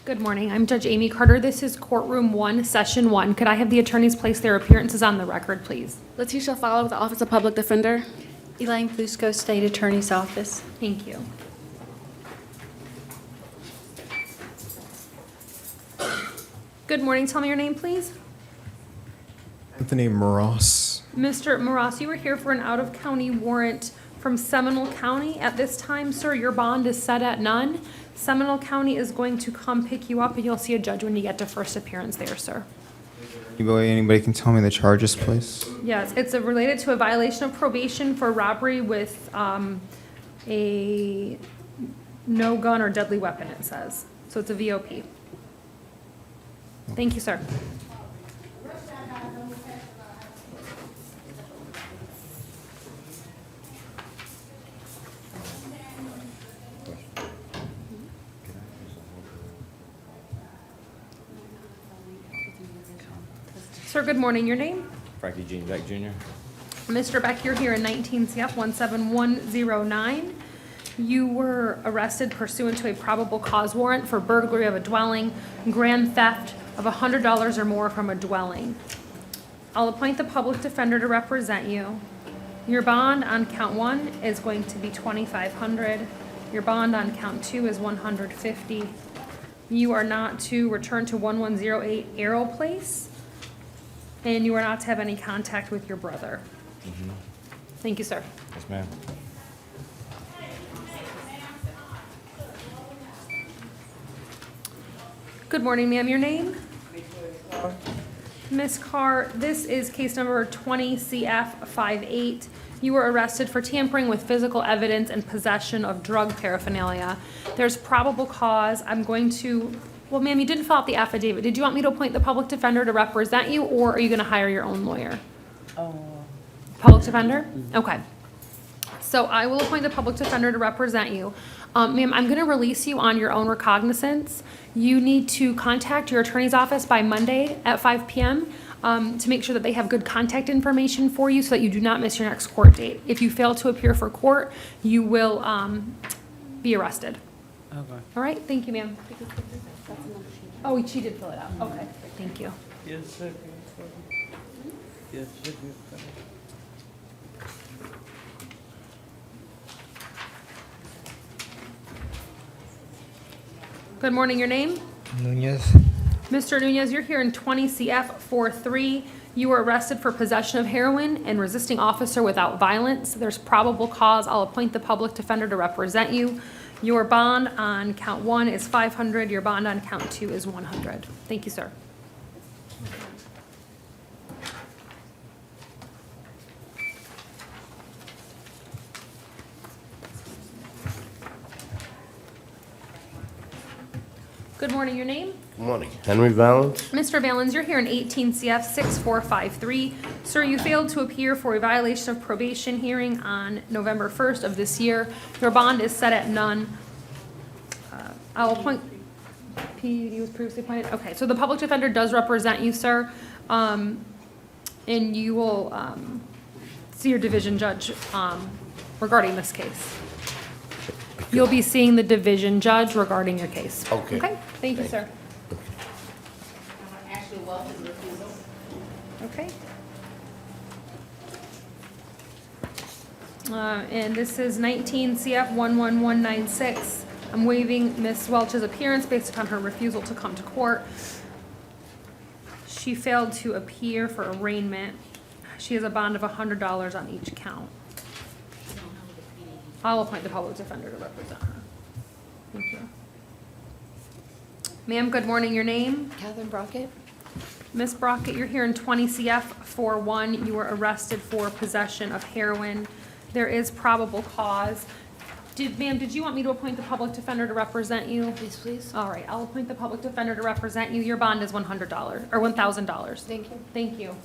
Good morning. I'm Judge Amy Carter. This is courtroom 1, session 1. Could I have the attorneys place their appearances on the record, please? Letitia Fowler with the Office of Public Defender. Elaine Fusco, State Attorney's Office. Thank you. Good morning. Tell me your name, please. Anthony Moros. Mr. Moras, you were here for an out-of-county warrant from Seminole County. At this time, sir, your bond is set at none. Seminole County is going to come pick you up, and you'll see a judge when you get to first appearance there, sir. Anybody can tell me the charges, please? Yes, it's related to a violation of probation for robbery with a no gun or deadly weapon, it says. So it's a VOP. Thank you, sir. Sir, good morning. Your name? Frankie Gene Beck Jr. Mr. Beck, you're here in 19 CF 17109. You were arrested pursuant to a probable cause warrant for burglary of a dwelling, grand theft of $100 or more from a dwelling. I'll appoint the public defender to represent you. Your bond on count 1 is going to be $2,500. Your bond on count 2 is $150. You are not to return to 1108 Arrow Place, and you are not to have any contact with your brother. Thank you, sir. Yes, ma'am. Good morning, ma'am. Your name? Ms. Carr, this is case number 20 CF 58. You were arrested for tampering with physical evidence and possession of drug paraphernalia. There's probable cause. Well, ma'am, you didn't fill out the affidavit. Did you want me to appoint the public defender to represent you, or are you going to hire your own lawyer? Public defender? Okay. So I will appoint the public defender to represent you. Ma'am, I'm going to release you on your own recognizance. You need to contact your attorney's office by Monday at 5 p.m. To make sure that they have good contact information for you so that you do not miss your next court date. If you fail to appear for court, you will be arrested. Okay. All right? Thank you, ma'am. Oh, she did fill it out. Okay, thank you. Yes, sir. Yes, sir. Good morning, your name? Nunez. Mr. Nunez, you're here in 20 CF 43. You were arrested for possession of heroin and resisting officer without violence. There's probable cause. I'll appoint the public defender to represent you. Your bond on count 1 is $500. Your bond on count 2 is $100. Thank you, sir. Good morning, your name? Good morning. Henry Valens? Mr. Valens, you're here in 18 CF 6453. Sir, you failed to appear for a violation of probation hearing on November 1st of this year. Your bond is set at none. I'll appoint, he was previously appointed. Okay, so the public defender does represent you, sir. And you will see your division judge regarding this case. You'll be seeing the division judge regarding your case. Okay. Okay, thank you, sir. Okay. And this is 19 CF 11196. I'm waiving Ms. Welch's appearance based upon her refusal to come to court. She failed to appear for arraignment. She has a bond of $100 on each count. I'll appoint the public defender to represent her. Thank you. Ma'am, good morning. Your name? Catherine Brockett. Ms. Brockett, you're here in 20 CF 41. You were arrested for possession of heroin. There is probable cause. Ma'am, did you want me to appoint the public defender to represent you? Yes, please. All right, I'll appoint the public defender to represent you. Your bond is $100 or $1,000. Thank you. Thank you.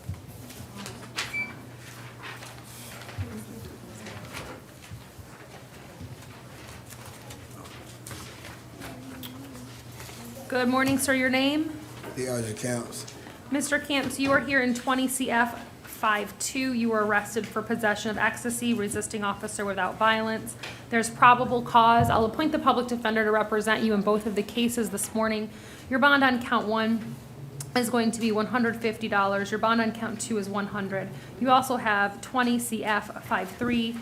Good morning, sir. Your name? The other counts. Mr. Camps, you are here in 20 CF CF52, you were arrested for possession of ecstasy, resisting officer without violence. There's probable cause. I'll appoint the public defender to represent you in both of the cases this morning. Your bond on count 1 is going to be $150. Your bond on count 2 is $100. You also have 20 CF53,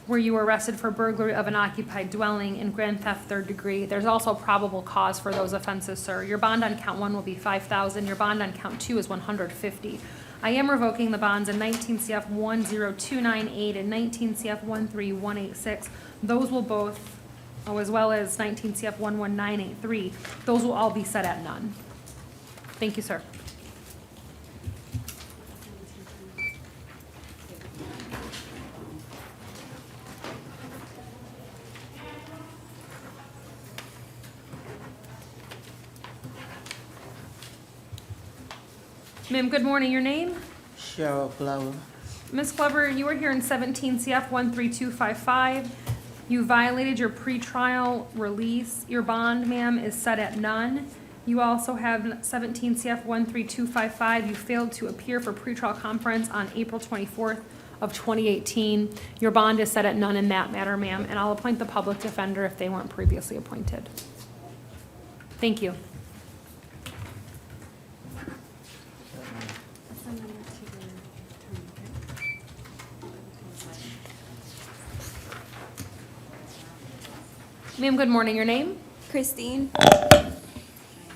where you were arrested for burglary of an occupied dwelling and grand theft 3rd degree. There's also probable cause for those offenses, sir. Your bond on count 1 will be $5,000. Your bond on count 2 is $150. I am revoking the bonds in 19 CF 10298 and 19 CF 13186. Those will both, as well as 19 CF 11983, those will all be set at none. Thank you, sir. Ma'am, good morning. Your name? Cheryl Glover. Ms. Glover, you are here in 17 CF 13255. You violated your pretrial release. Your bond, ma'am, is set at none. You also have 17 CF 13255. You failed to appear for pretrial conference on April 24th of 2018. Your bond is set at none in that matter, ma'am, and I'll appoint the public defender if they weren't previously appointed. Thank you. Ma'am, good morning. Your name? Christine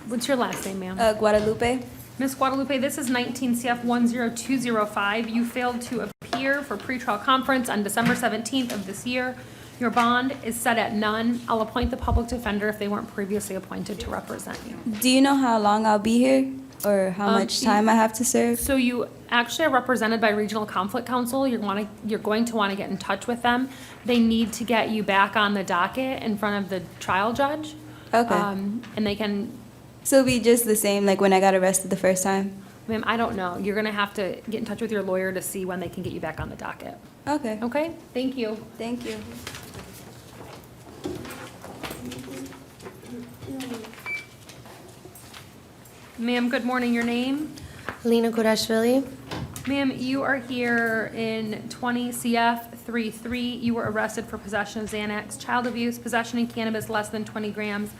What's your last name, ma'am? Guadalupe. Ms. Guadalupe, this is 19 CF 10205. You failed to appear for pretrial conference on December 17th of this year. Your bond is set at none. I'll appoint the public defender if they weren't previously appointed to represent you. Do you know how long I'll be here or how much time I have to serve? So you actually are represented by Regional Conflict Counsel. You're going to want to get in touch with them. They need to get you back on the docket in front of the trial judge. Okay. And they can, So it'll be just the same like when I got arrested the first time? ma'am, I don't know. You're going to have to get in touch with your lawyer to see when they can get you back on the docket. Okay. Okay? Thank you. Thank you. Ma'am, good morning. Your name? Lena Kurashvili. Ma'am, you are here in 20 CF 33. You were arrested for possession of Xanax, child abuse, possession of cannabis less than 20 grams,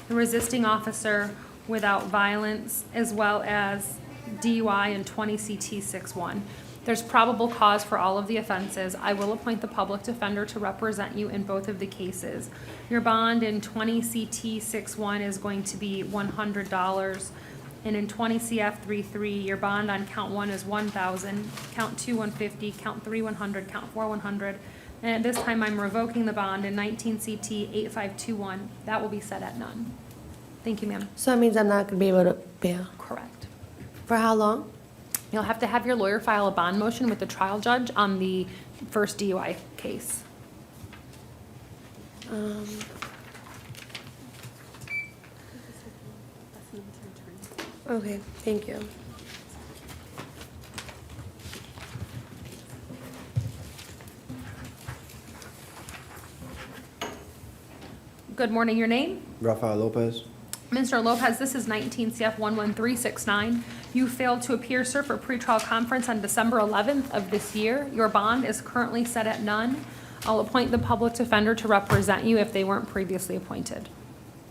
and resisting officer without violence, as well as DUI and 20 CT 61. There's probable cause for all of the offenses. I will appoint the public defender to represent you in both of the cases. Your bond in 20 CT 61 is going to be $100. And in 20 CF 33, your bond on count 1 is $1,000, count 2 $150, count 3 $100, count 4 $100. And at this time, I'm revoking the bond in 19 CT 8521. That will be set at none. Thank you, ma'am. So that means I'm not going to be able to bail. Correct. For how long? You'll have to have your lawyer file a bond motion with the trial judge on the first DUI case. Okay, thank you. Good morning, your name? Rafael Lopez. Mr. Lopez, this is 19 CF 11369. You failed to appear, sir, for pretrial conference on December 11th of this year. Your bond is currently set at none. I'll appoint the public defender to represent you if they weren't previously appointed.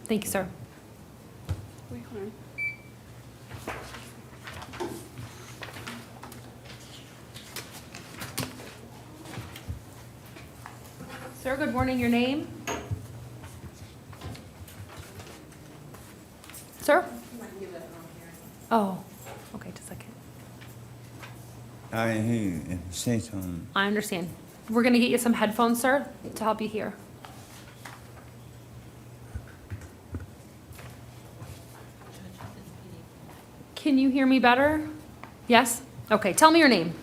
Thank you, sir. Wait, hold on. Sir, good morning, your name? Sir? Oh, okay, just a second. I didn't hear you. Say something. I understand. We're gonna get you some headphones, sir, to help you hear. Can you hear me better? Yes? Okay, tell me your name.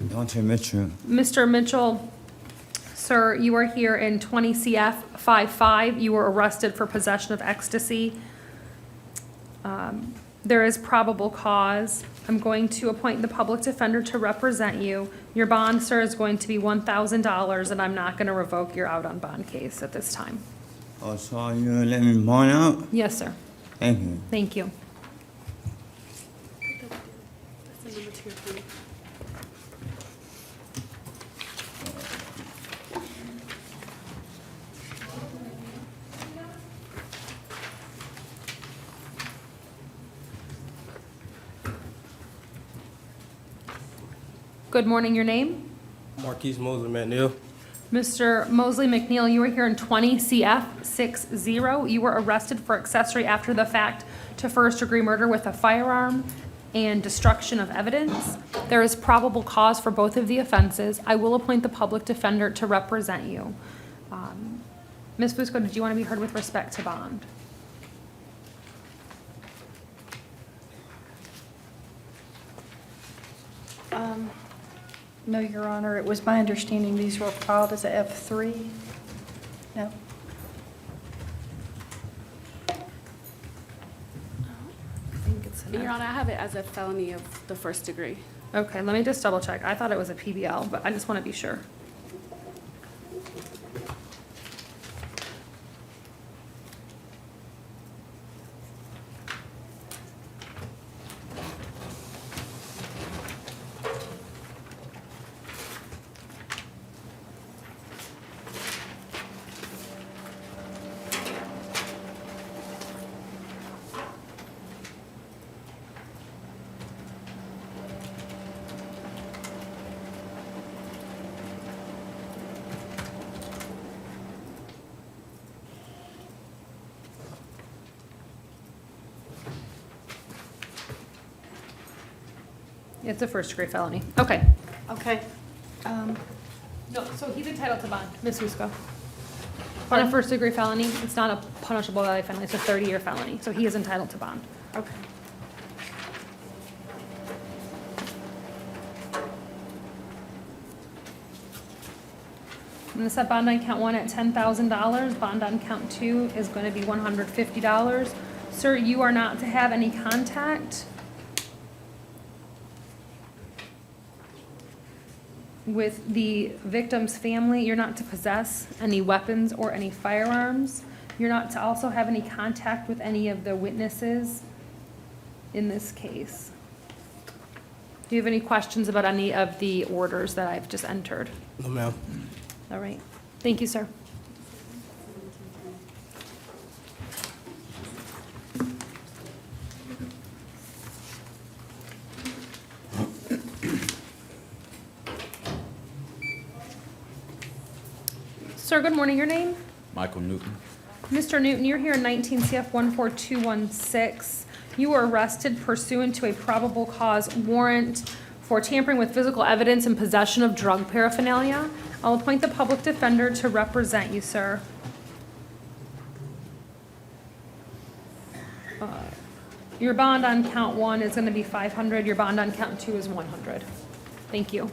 Dante Mitchell. Mr. Mitchell, sir, you are here in 20 CF 55. You were arrested for possession of ecstasy. There is probable cause. I'm going to appoint the public defender to represent you. Your bond, sir, is going to be $1,000, and I'm not going to revoke your out on bond case at this time. Oh, so you gonna let me bond out? Yes, sir. Thank you. Thank you. That's the number to your phone. Good morning, your name? Marquise Mosley McNeil. Mr. Mosley McNeil, you were here in 20 CF 60. You were arrested for accessory after the fact to first-degree murder with a firearm and destruction of evidence. There is probable cause for both of the offenses. I will appoint the public defender to represent you. Ms. Fusco, did you want to be heard with respect to bond? No, Your Honor, it was my understanding these were filed as a F3. No? Your Honor, I have it as a felony of the first degree. Okay, let me just double check. I thought it was a PBL, but I just want to be sure. It's a first-degree felony. Okay. Okay. No, so he's entitled to bond, Ms. Fusco. On a first-degree felony, it's not a punishable by life felony, it's a 30-year felony, so he is entitled to bond. Okay. I'm gonna set bond on count 1 at $10,000. Bond on count 2 is gonna be $150. Sir, you are not to have any contact with the victim's family. You're not to possess any weapons or any firearms. You're not to also have any contact with any of the witnesses in this case. Do you have any questions about any of the orders that I've just entered? No, ma'am. All right. Thank you, sir. Sir, good morning. Your name? Michael Newton. Mr. Newton, you're here in 19 CF 14216. You were arrested pursuant to a probable cause warrant for tampering with physical evidence and possession of drug paraphernalia. I'll appoint the public defender to represent you, sir. Your bond on count 1 is going to be $500. Your bond on count 2 is $100. Thank you.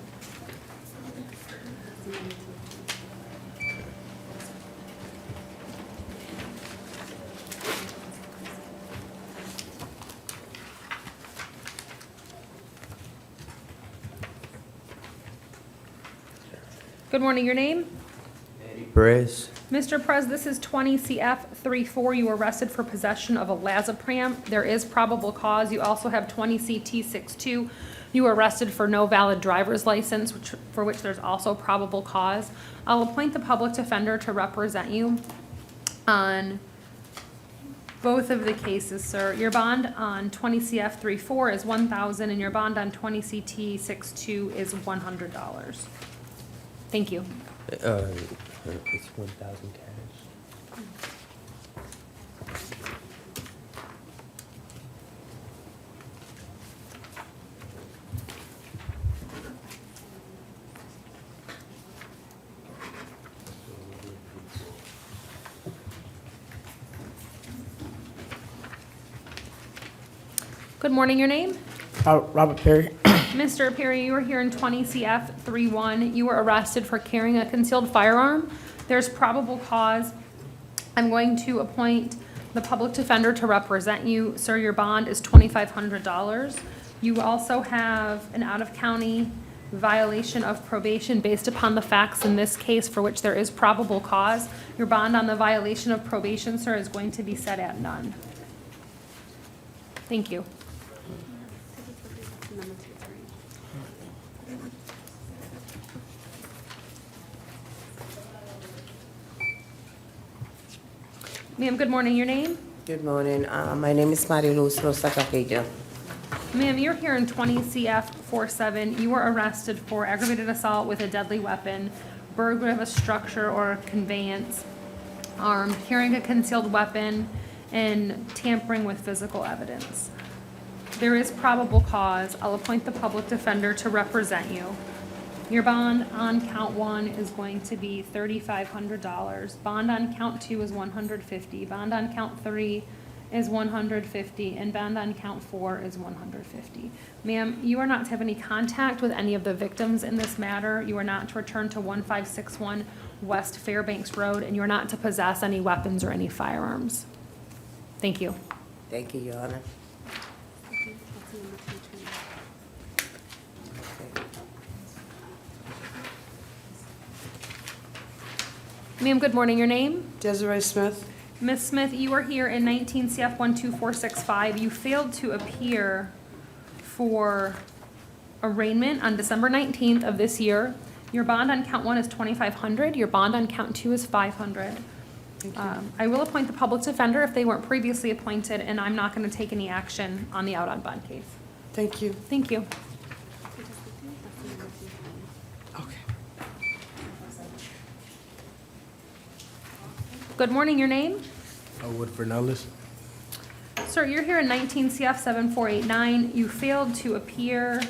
Good morning, your name? Perez. Mr. Perez, this is 20 CF 34. You were arrested for possession of a Lazapram. There is probable cause. You also have 20 CT 62. You were arrested for no valid driver's license, for which there's also probable cause. I'll appoint the public defender to represent you on both of the cases, sir. Your bond on 20 CF 34 is $1,000, and your bond on 20 CT 62 is $100. Thank you. It's 1,000 cash. Good morning, your name? Robert Perry. Mr. Perry, you were here in 20 CF 31. You were arrested for carrying a concealed firearm. There's probable cause. I'm going to appoint the public defender to represent you. Sir, your bond is $2,500. You also have an out-of-county violation of probation based upon the facts in this case for which there is probable cause. Your bond on the violation of probation, sir, is going to be set at none. Thank you. Number 2, sorry. Ma'am, good morning. Your name? Good morning. My name is Mariluz Rosa Capello. Ma'am, you're here in 20 CF 47. You were arrested for aggravated assault with a deadly weapon, burglary of a structure or conveyance, armed, carrying a concealed weapon, and tampering with physical evidence. There is probable cause. I'll appoint the public defender to represent you. Your bond on count 1 is going to be $3,500. Bond on count 2 is $150. Bond on count 3 is $150, and bond on count 4 is $150. Ma'am, you are not to have any contact with any of the victims in this matter. You are not to return to 1561 West Fairbanks Road, and you are not to possess any weapons or any firearms. Thank you. Thank you, Your Honor. Ma'am, good morning. Your name? Desiree Smith. Ms. Smith, you are here in 19 CF 12465. You failed to appear for arraignment on December 19th of this year. Your bond on count 1 is $2,500. Your bond on count 2 is $500. I will appoint the public defender if they weren't previously appointed, and I'm not going to take any action on the out on bond case. Thank you. Thank you. Okay. Good morning. Your name? Wood Fernandez. Sir, you're here in 19 CF 7489. You failed to appear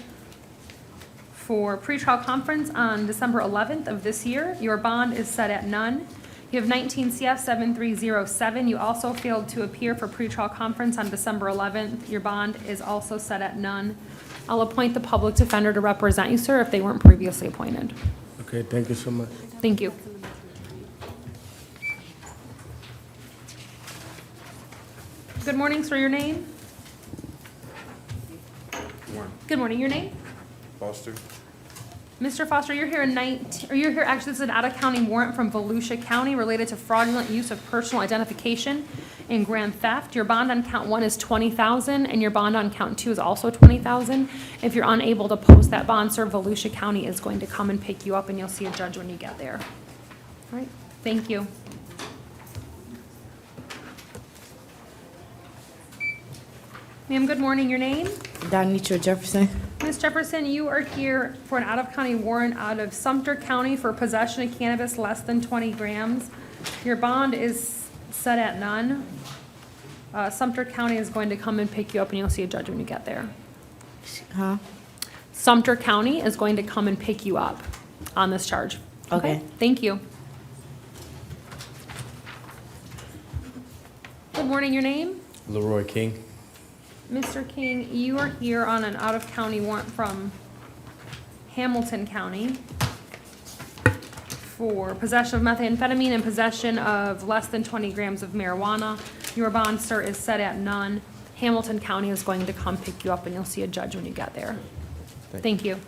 for pretrial conference on December 11th of this year. Your bond is set at none. You have 19 CF 7307. You also failed to appear for pretrial conference on December 11th. Your bond is also set at none. I'll appoint the public defender to represent you, sir, if they weren't previously appointed. Okay, thank you so much. Thank you. Good morning, sir. Your name? Good morning. Your name? Foster. Mr. Foster, you're here actually, this is an out-of-county warrant from Volusia County related to fraudulent use of personal identification and grand theft. Your bond on count 1 is $20,000, and your bond on count 2 is also $20,000. If you're unable to post that bond, sir, Volusia County is going to come and pick you up, and you'll see a judge when you get there. All right, thank you. Ma'am, good morning. Your name? Donitra Jefferson. Ms. Jefferson, you are here for an out-of-county warrant out of Sumter County for possession of cannabis less than 20 grams. Your bond is set at none. Sumter County is going to come and pick you up, and you'll see a judge when you get there. Huh? Sumter County is going to come and pick you up on this charge. Okay. Thank you. Good morning. Your name? Leroy King. Mr. King, you are here on an out-of-county warrant from Hamilton County for possession of methamphetamine and possession of less than 20 grams of marijuana. Your bond, sir, is set at none. Hamilton County is going to come pick you up, and you'll see a judge when you get there. Thank you.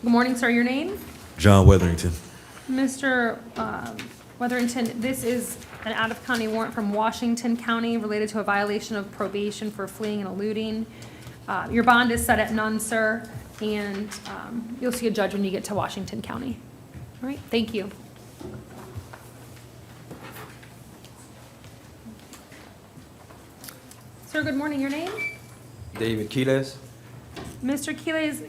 Good morning, sir. Your name? John Weatherington. Mr. Weatherington, this is an out-of-county warrant from Washington County related to a violation of probation for fleeing and eluding. Your bond is set at none, sir, and you'll see a judge when you get to Washington County. All right, thank you. Sir, good morning. Your name? David Quiles. Mr. Quiles,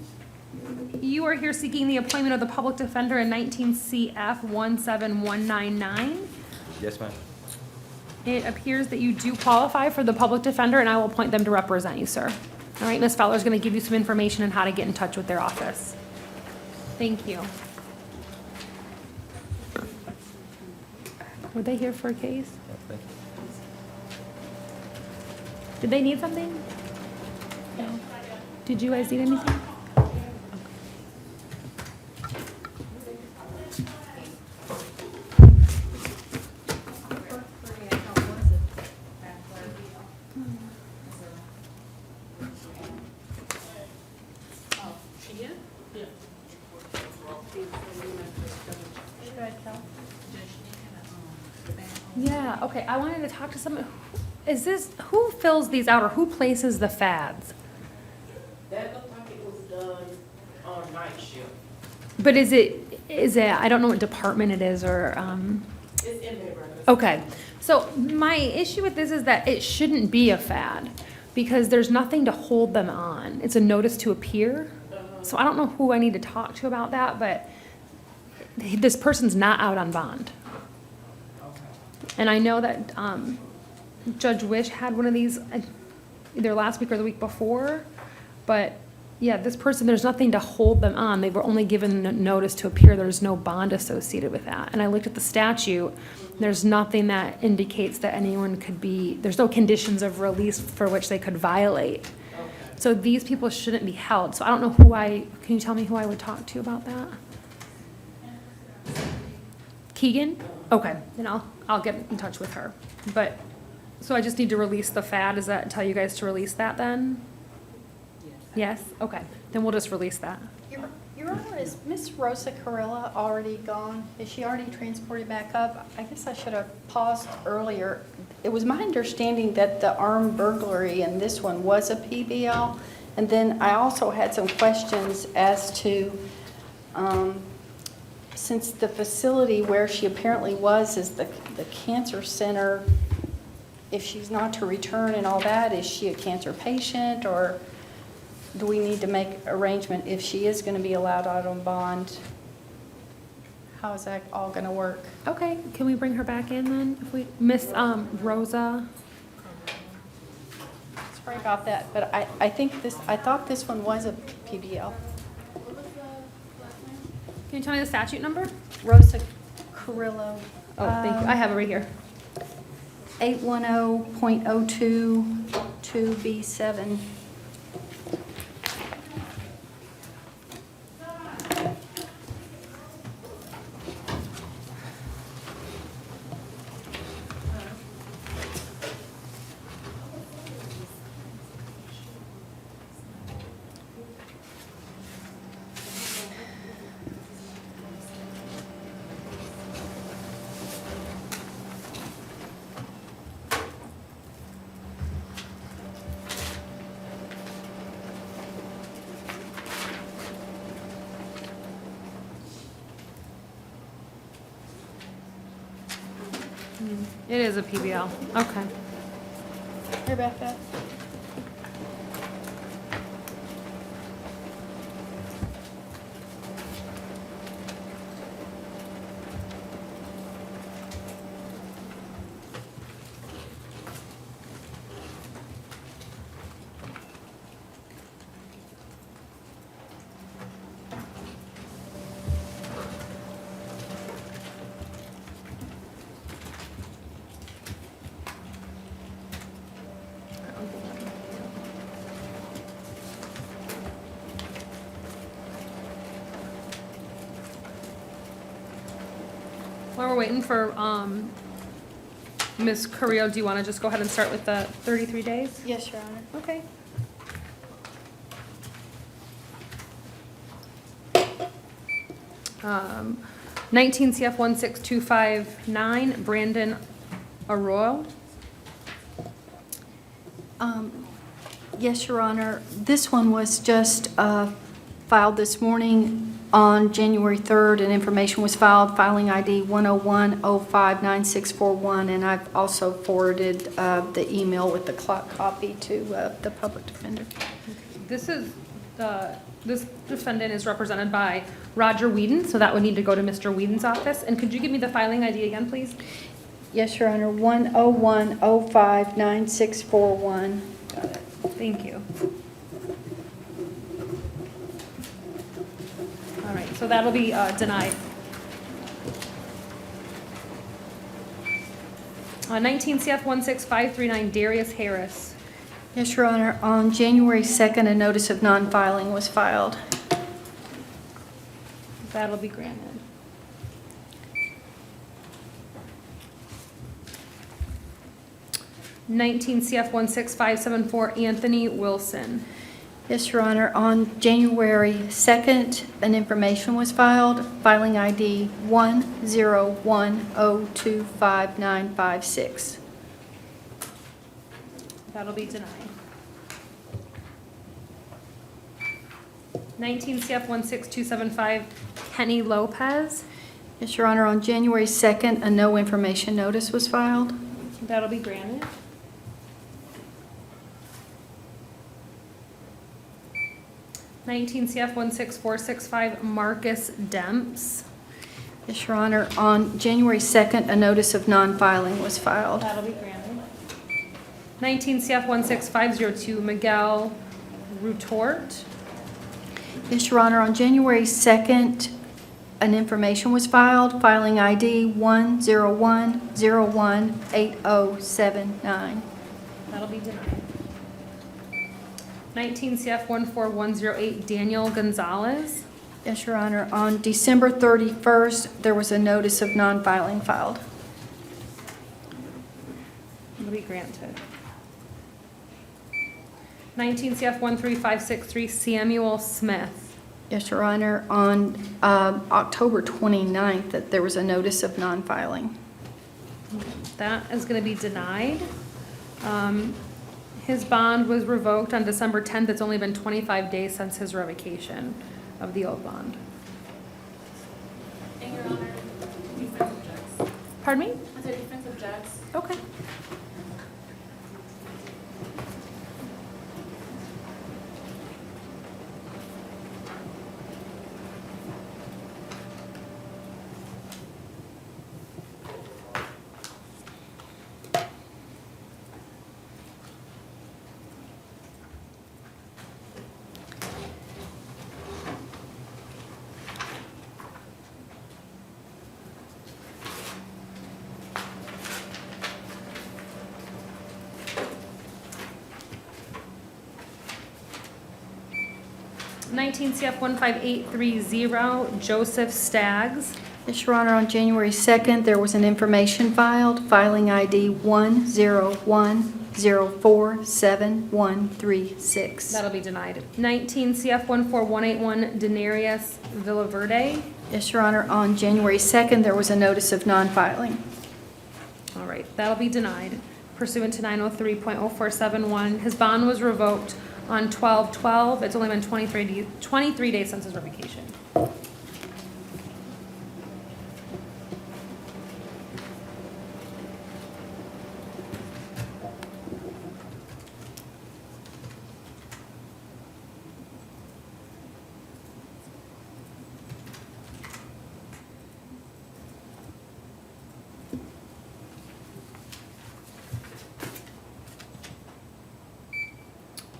you are here seeking the appointment of the public defender in 19 CF 17199. Yes, ma'am. It appears that you do qualify for the public defender, and I will appoint them to represent you, sir. All right, Ms. Fowler is going to give you some information on how to get in touch with their office. Thank you. Were they here for a case? Did they need something? No. Did you guys need anything? Yeah, okay, I wanted to talk to someone. Who fills these out, or who places the fads? That looked like it was done on night shift. But is it, I don't know what department it is, or, It's in their records. Okay, so my issue with this is that it shouldn't be a FAD, because there's nothing to hold them on. It's a notice to appear. So I don't know who I need to talk to about that, but this person's not out on bond. And I know that Judge Wish had one of these either last week or the week before, but yeah, this person, there's nothing to hold them on. They were only given notice to appear. There's no bond associated with that. And I looked at the statute, there's nothing that indicates that anyone could be, there's no conditions of release for which they could violate. So these people shouldn't be held. So I don't know can you tell me who I would talk to about that? Keegan? Okay, then I'll get in touch with her. But, so I just need to release the FAD, is that, tell you guys to release that then? Yes? Okay, then we'll just release that. Your Honor, is Miss Rosa Carilla already gone? Is she already transported back up? I guess I should have paused earlier. It was my understanding that the armed burglary in this one was a PBL. And then I also had some questions as to, since the facility where she apparently was is the cancer center, if she's not to return and all that, is she a cancer patient, or do we need to make arrangement if she is going to be allowed out on bond? How is that all going to work? Okay, can we bring her back in then? If we, Miss Rosa? Sorry about that, but I thought this one was a PBL. Can you tell me the statute number? Rosa Carrillo. Oh, thank you. I have it right here. 810.02 2B7. It is a PBL. Okay. Sorry about that. While we're waiting for Ms. Carrillo, do you want to just go ahead and start with the 33 days? Yes, Your Honor. Okay. Um, 19 CF 16259, Brandon Arroyo. Yes, Your Honor. This one was just filed this morning on January 3rd, and information was filed, filing ID 101059641, and I've also forwarded the email with the clock copy to the public defender. This defendant is represented by Roger Whedon, so that would need to go to Mr. Whedon's office. And could you give me the filing ID again, please? Yes, Your Honor, 101059641. Thank you. All right, so that'll be denied. 19 CF 16539, Darius Harris. Yes, Your Honor, on January 2nd, a notice of non-filing was filed. That'll be granted. Nineteen CF 16574, Anthony Wilson. Yes, Your Honor, on January 2nd, an information was filed, filing ID 101025956. That'll be denied. 19 CF 16275, Kenny Lopez. Yes, Your Honor, on January 2nd, a no information notice was filed. That'll be granted. Nineteen CF 16465 Marcus Demps. Yes, Your Honor, on January 2nd, a notice of non-filing was filed. That'll be granted. 19 CF 16502 Miguel Rutort. Yes, Your Honor, on January 2nd, an information was filed, filing ID 101018079. That'll be denied. 19 CF 14108 Daniel Gonzalez. Yes, Your Honor, on December 31st, there was a notice of non-filing filed. Will be granted. 19 CF 13563 Samuel Smith. Yes, Your Honor, on October 29th, that there was a notice of non-filing. That is going to be denied. His bond was revoked on December 10th. It's only been 25 days since his revocation of the old bond. And Your Honor, defense objects. Pardon me? I said defense objects. Okay. Nineteen CF 15830 Joseph Staggs. Yes, Your Honor, on January 2nd, there was an information filed, filing ID 101047136. That'll be denied. 19 CF 14181 Denarius Villaverde. Yes, Your Honor, on January 2nd, there was a notice of non-filing. All right, that'll be denied pursuant to 903.0471. His bond was revoked on 12/12. It's only been 23 days since his revocation.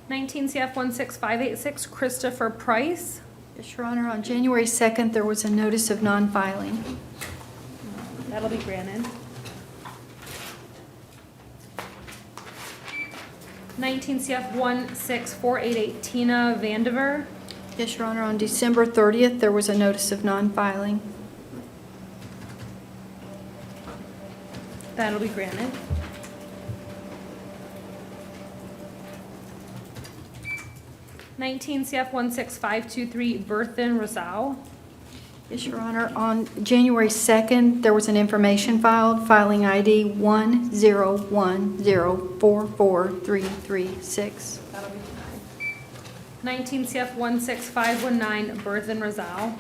Nineteen CF 16586 Christopher Price. Yes, Your Honor, on January 2nd, there was a notice of non-filing. That'll be granted. 19 CF 16488 Tina Vandiver. Yes, Your Honor, on December 30th, there was a notice of non-filing. That'll be granted. 19 CF 16523 Berthan Rosau. Yes, Your Honor, on January 2nd, there was an information filed, filing ID 101044336. That'll be denied. 19 CF 16519 Berthan Rosau.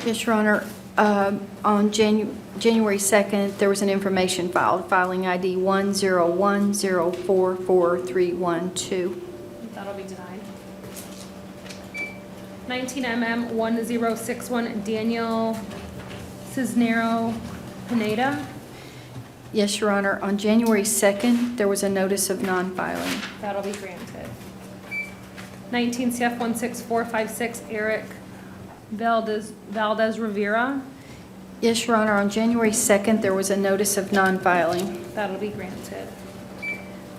Yes, Your Honor, on January 2nd, there was an information filed, filing ID 101044312. That'll be denied. 19 MM 1061 Daniel Cisnero Pineda. Yes, Your Honor, on January 2nd, there was a notice of non-filing. That'll be granted. 19 CF 16456 Eric Valdez Rivera. Yes, Your Honor, on January 2nd, there was a notice of non-filing. That'll be granted.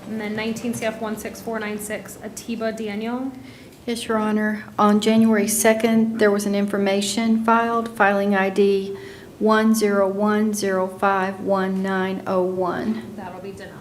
And then 19 CF 16496 Atiba Daniel. Yes, Your Honor, on January 2nd, there was an information filed, filing ID 101051901. That'll be denied.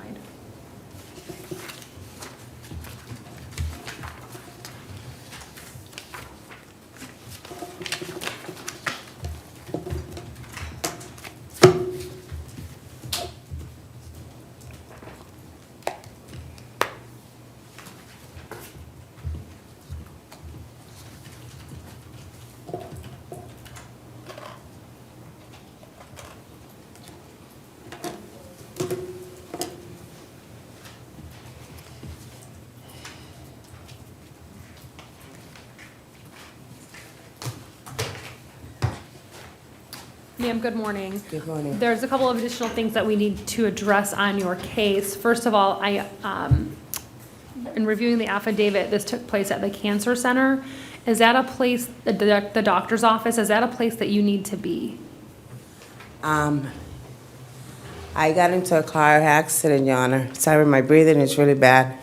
Ma'am, good morning. Good morning. There's a couple of additional things that we need to address on your case. First of all, in reviewing the affidavit, this took place at the Cancer Center. Is that a place, the doctor's office, is that a place that you need to be? I got into a car accident, Your Honor. Sorry, my breathing is really bad.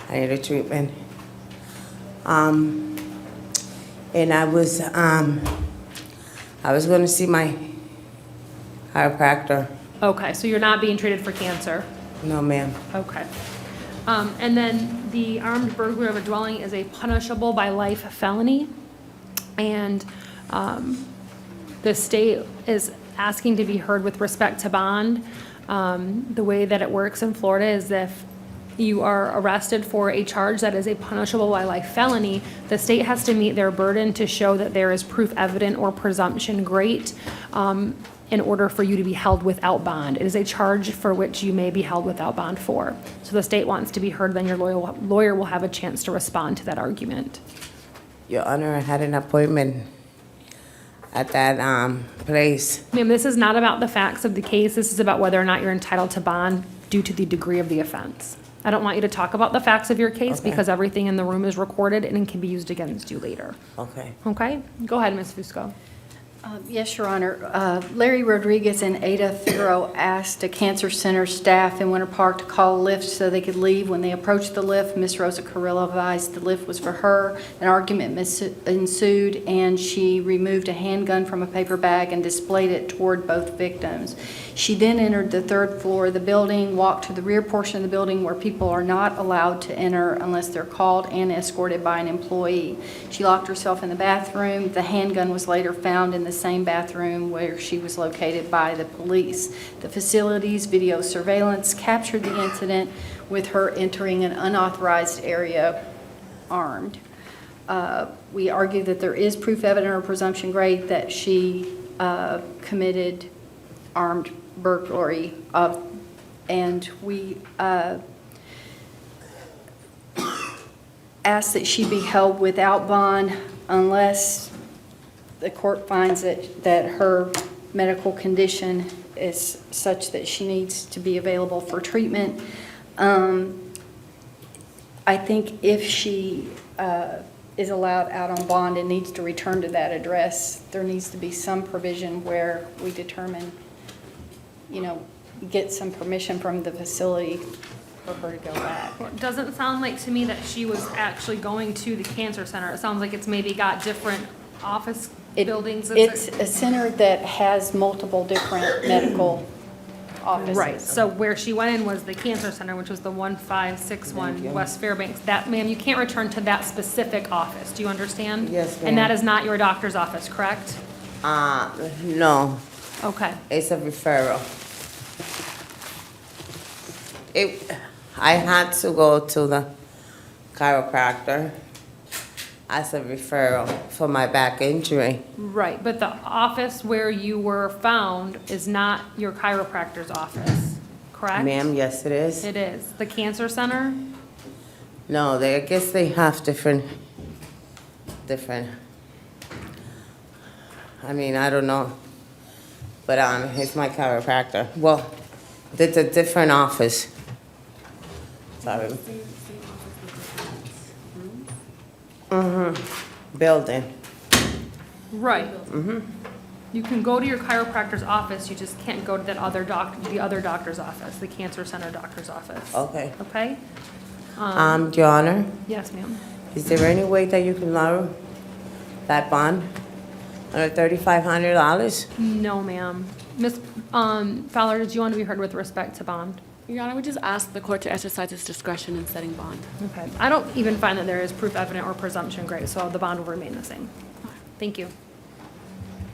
I need a treatment. And I was going to see my chiropractor. Okay, so you're not being treated for cancer? No, ma'am. Okay. And then the armed burglary of a dwelling is a punishable by life felony. And the state is asking to be heard with respect to bond. The way that it works in Florida is if you are arrested for a charge that is a punishable by life felony, the state has to meet their burden to show that there is proof evident or presumption great in order for you to be held without bond. It is a charge for which you may be held without bond for. So the state wants to be heard, then your lawyer will have a chance to respond to that argument. Your Honor, I had an appointment at that place. Ma'am, this is not about the facts of the case. This is about whether or not you're entitled to bond due to the degree of the offense. I don't want you to talk about the facts of your case Okay. because everything in the room is recorded and it can be used against you later. Okay. Okay? Go ahead, Ms. Fusco. Yes, Your Honor. Larry Rodriguez and Ada Figueroa asked a cancer center staff in Winter Park to call a lift so they could leave. When they approached the lift, Ms. Rosa Carrillo advised the lift was for her. An argument ensued, and she removed a handgun from a paper bag and displayed it toward both victims. She then entered the third floor of the building, walked to the rear portion of the building where people are not allowed to enter unless they're called and escorted by an employee. She locked herself in the bathroom. The handgun was later found in the same bathroom where she was located by the police. The facility's video surveillance captured the incident with her entering an unauthorized area armed. We argue that there is proof evident or presumption great that she committed armed burglary of, and we ask that she be held without bond unless the court finds that her medical condition is such that she needs to be available for treatment. I think if she is allowed out on bond and needs to return to that address, there needs to be some provision where we determine, get some permission from the facility for her to go back. Well, it doesn't sound like to me that she was actually going to the cancer center. It sounds like it's maybe got different office buildings. It's a center that has multiple different medical offices. Right, so where she went in was the cancer center, which was the 1561 West Fairbanks. That, ma'am, you can't return to that specific office. Do you understand? Yes, ma'am. And that is not your doctor's office, correct? No, Okay. it's a referral. I had to go to the chiropractor as a referral for my back injury. Right, but the office where you were found is not your chiropractor's office, correct? Ma'am, yes it is. It is. The cancer center? No, I guess they have different, I mean, I don't know. But it's my chiropractor. Well, it's a different office. Sorry. Building. Right. You can go to your chiropractor's office, you just can't go to that other the other doctor's office, the cancer center doctor's office. Okay. Okay? Your Honor, Yes, ma'am. is there any way that you can lower that bond under $3,500? No, ma'am. Ms. Fowler, did you want to be heard with respect to bond? Your Honor, we just ask the court to exercise its discretion in setting bond. Okay. I don't even find that there is proof evident or presumption great, so the bond will remain the same. Thank you.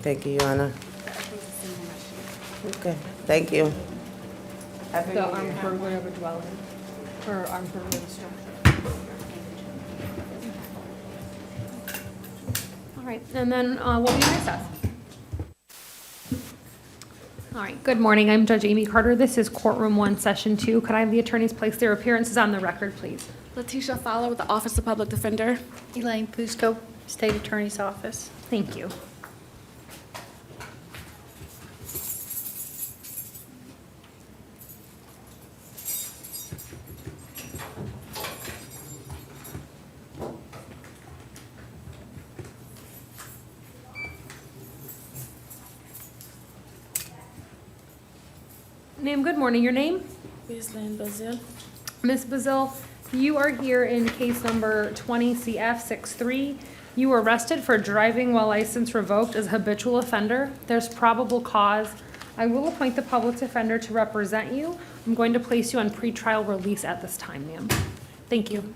Thank you, Your Honor. Okay, thank you. The armed burglary of a dwelling, or armed burglary of a structure. All right, and then we'll be in recess. All right, good morning. I'm Judge Amy Carter. This is Courtroom 1, Session 2. Could I have the attorneys place their appearances on the record, please? Letitia Fowler with the Office of Public Defender. Elaine Fusco, State Attorney's Office. Thank you. Ma'am, good morning. Your name? Miss Lynn Bazil. Ms. Bazil, you are here in case number 20CF63. You were arrested for driving while license revoked as a habitual offender. There's probable cause. I will appoint the public defender to represent you. I'm going to place you on pretrial release at this time, ma'am. Thank you.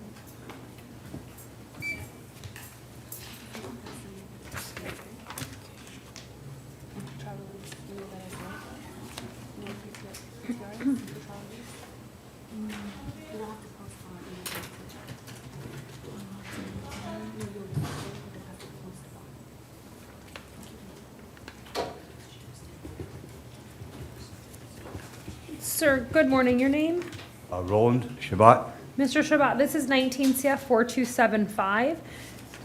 Sir, good morning. Your name? Roland Shabbat. Mr. Shabbat, this is 19 CF 4275.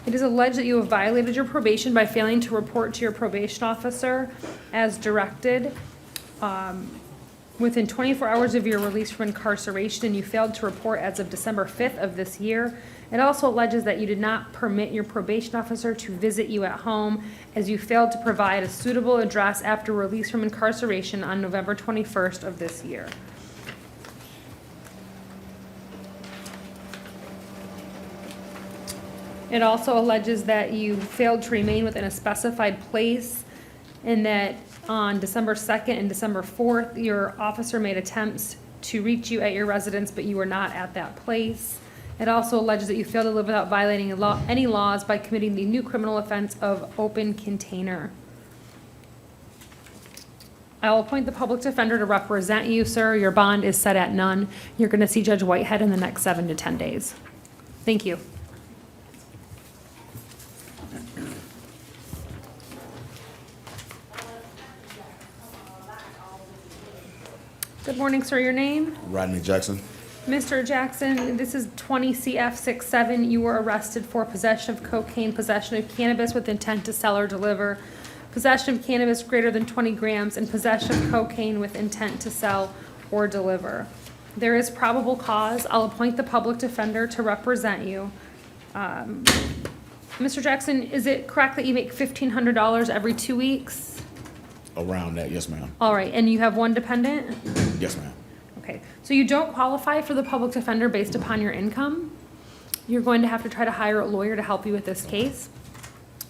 It is alleged that you have violated your probation by failing to report to your probation officer as directed within 24 hours of your release from incarceration, and you failed to report as of December 5th of this year. It also alleges that you did not permit your probation officer to visit you at home, as you failed to provide a suitable address after release from incarceration on November 21st of this year. It also alleges that you failed to remain within a specified place, and that on December 2nd and December 4th, your officer made attempts to reach you at your residence, but you were not at that place. It also alleges that you failed to live without violating any laws by committing the new criminal offense of open container. I will appoint the public defender to represent you, sir. Your bond is set at none. You're going to see Judge Whitehead in the next 7 to 10 days. Thank you. Good morning, sir. Your name? Rodney Jackson. Mr. Jackson, this is 20 CF 67. You were arrested for possession of cocaine, possession of cannabis with intent to sell or deliver, possession of cannabis greater than 20 grams, and possession of cocaine with intent to sell or deliver. There is probable cause. I'll appoint the public defender to represent you. Mr. Jackson, is it correct that you make $1,500 every 2 weeks? Around that, yes, ma'am. All right, and you have one dependent? Yes, ma'am. Okay, so you don't qualify for the public defender based upon your income. You're going to have to try to hire a lawyer to help you with this case.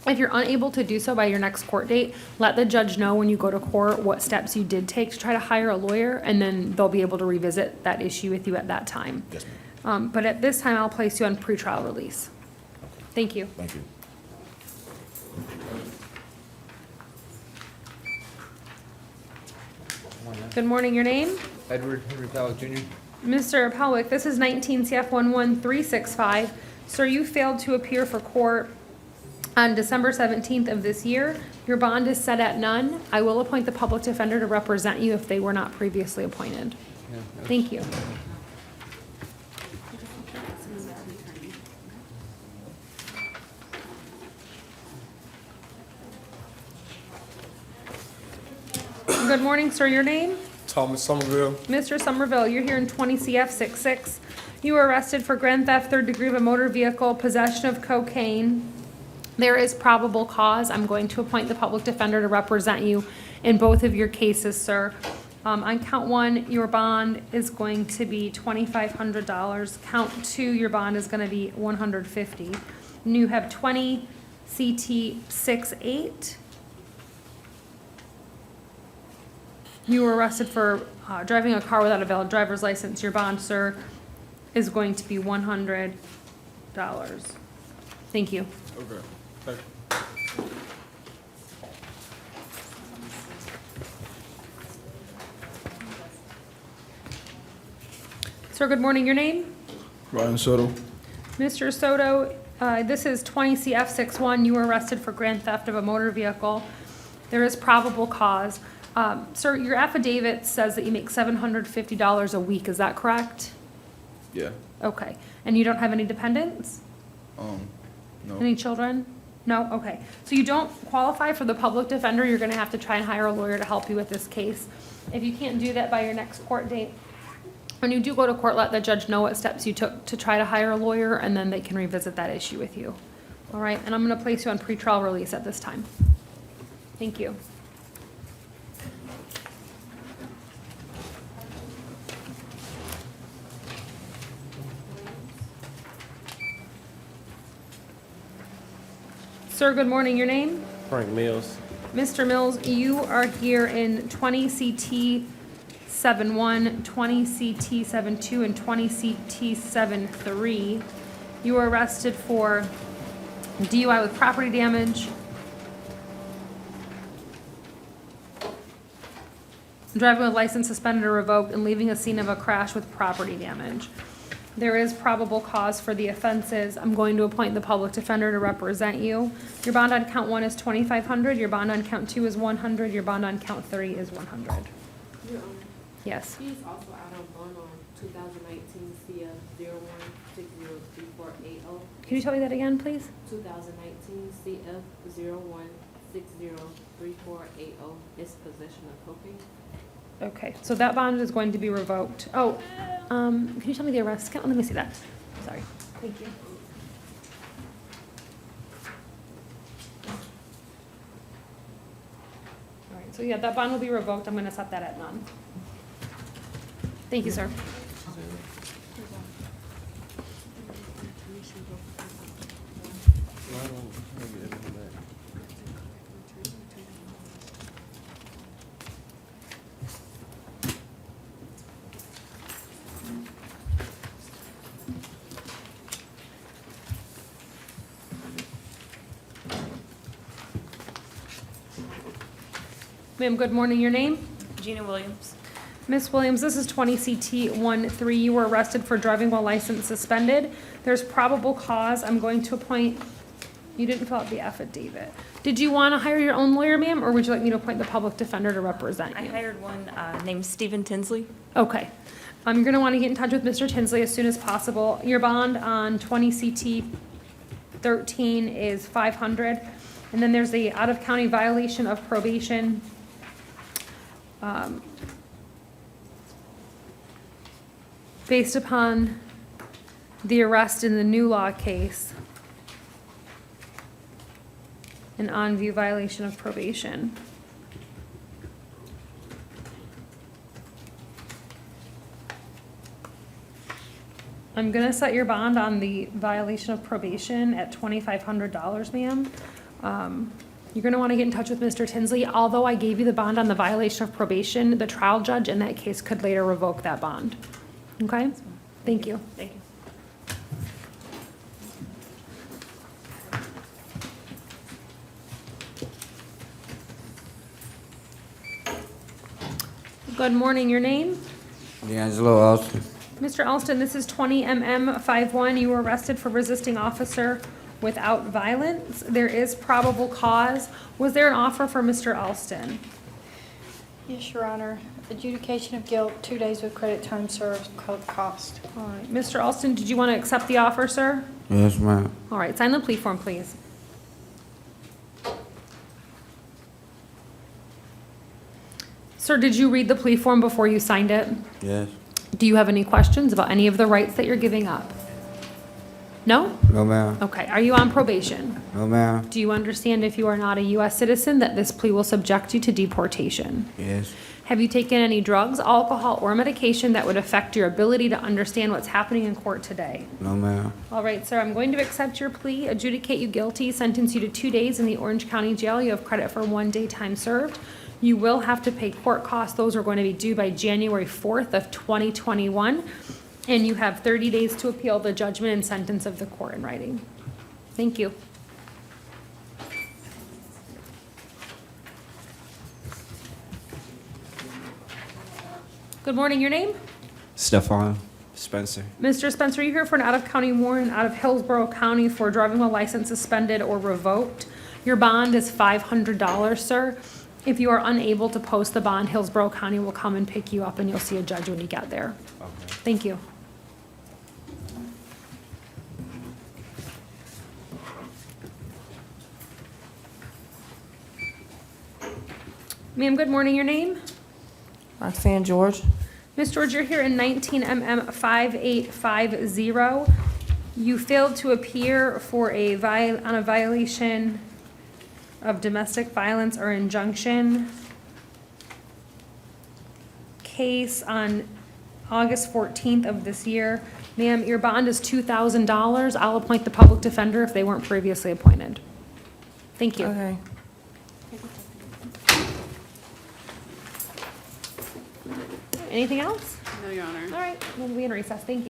If you're unable to do so by your next court date, let the judge know when you go to court what steps you did take to try to hire a lawyer, and then they'll be able to revisit that issue with you at that time. Yes, ma'am. But at this time, I'll place you on pretrial release. Thank you. Thank you. Good morning, your name? Edward Henry Powell Jr. Mr. Pelwick, this is 19 CF 11365. Sir, you failed to appear for court on December 17th of this year. Your bond is set at none. I will appoint the public defender to represent you if they were not previously appointed. Thank you. Good morning, sir. Your name? Thomas Somerville. Mr. Somerville, you're here in 20 CF 66. You were arrested for grand theft, third degree of a motor vehicle, possession of cocaine. There is probable cause. I'm going to appoint the public defender to represent you in both of your cases, sir. On count one, your bond is going to be $2,500. Count two, your bond is going to be $150. And you have 20 CT 68. You were arrested for driving a car without a valid driver's license. Your bond, sir, is going to be $100. Thank you. Okay. Thank you. Sir, good morning. Your name? Ryan Soto. Mr. Soto, this is 20 CF 61. You were arrested for grand theft of a motor vehicle. There is probable cause. Sir, your affidavit says that you make $750 a week. Is that correct? Yeah. Okay. And you don't have any dependents? No. Any children? No? Okay. So you don't qualify for the public defender. You're going to have to try and hire a lawyer to help you with this case. If you can't do that by your next court date, when you do go to court, let the judge know what steps you took to try to hire a lawyer, and then they can revisit that issue with you. All right? And I'm going to place you on pretrial release at this time. Thank you. Sir, good morning. Your name? Frank Mills. Mr. Mills, you are here in 20 CT 71, 20 CT 72, and 20 CT 73. You were arrested for DUI with property damage, driving with license suspended or revoked, and leaving a scene of a crash with property damage. There is probable cause for the offenses. I'm going to appoint the public defender to represent you. Your bond on count 1 is $2,500, your bond on count 2 is $100, your bond on count 3 is $100. Your Honor, Yes. he's also out on bond on 2019 CF 01603480. Can you tell me that again, please? 2019 CF 01603480 is possession of cocaine. Okay, so that bond is going to be revoked. Oh, can you tell me the arrest count? Let me see that. Sorry. Thank you. All right, so yeah, that bond will be revoked. I'm going to set that at none. Thank you, sir. Ma'am, good morning. Your name? Gina Williams. Miss Williams, this is 20 CT 13. You were arrested for driving while license suspended. There's probable cause. I'm going to appoint, you didn't fill out the affidavit. Did you want to hire your own lawyer, ma'am, or would you like me to appoint the public defender to represent you? I hired one named Stephen Tinsley. Okay. You're going to want to get in touch with Mr. Tinsley as soon as possible. Your bond on 20 CT 13 is $500. And then there's the out-of-county violation of probation. Based upon the arrest in the new law case, an on-view violation of probation. I'm gonna set your bond on the violation of probation at $2,500, ma'am. You're gonna wanna get in touch with Mr. Tinsley. Although I gave you the bond on the violation of probation, the trial judge in that case could later revoke that bond. Okay? Thank you. Thank you. Good morning, your name? D'Angelo Austin. Mr. Alston, this is 20 MM51. You were arrested for resisting officer without violence. There is probable cause. Was there an offer for Mr. Alston? Yes, Your Honor. Adjudication of guilt, 2 days with credit time served, cost. All right. Mr. Alston, did you want to accept the offer, sir? Yes, ma'am. All right, sign the plea form, please. Sir, did you read the plea form before you signed it? Yes. Do you have any questions about any of the rights that you're giving up? No? No, ma'am. Okay, are you on probation? No, ma'am. Do you understand if you are not a U.S. citizen that this plea will subject you to deportation? Yes. Have you taken any drugs, alcohol, or medication that would affect your ability to understand what's happening in court today? No, ma'am. All right, sir, I'm going to accept your plea, adjudicate you guilty, sentence you to 2 days in the Orange County Jail. You have credit for 1 day time served. You will have to pay court costs. Those are going to be due by January 4th of 2021. And you have 30 days to appeal the judgment and sentence of the court in writing. Thank you. Good morning, your name? Stefan Spencer. Mr. Spencer, you're here for an out-of-county warrant out of Hillsborough County for driving while license suspended or revoked. Your bond is $500, sir. If you are unable to post the bond, Hillsborough County will come and pick you up and you'll see a judge when you get there. Okay. Thank you. Ma'am, good morning. Your name? Roxanne George. Ms. George, you're here in 19 MM 5850. You failed to appear for on a violation of domestic violence or injunction case on August 14th of this year. Ma'am, your bond is $2,000. I'll appoint the public defender if they weren't previously appointed. Thank you. Okay. Anything else? No, Your Honor. All right, we'll be in recess. Thank you.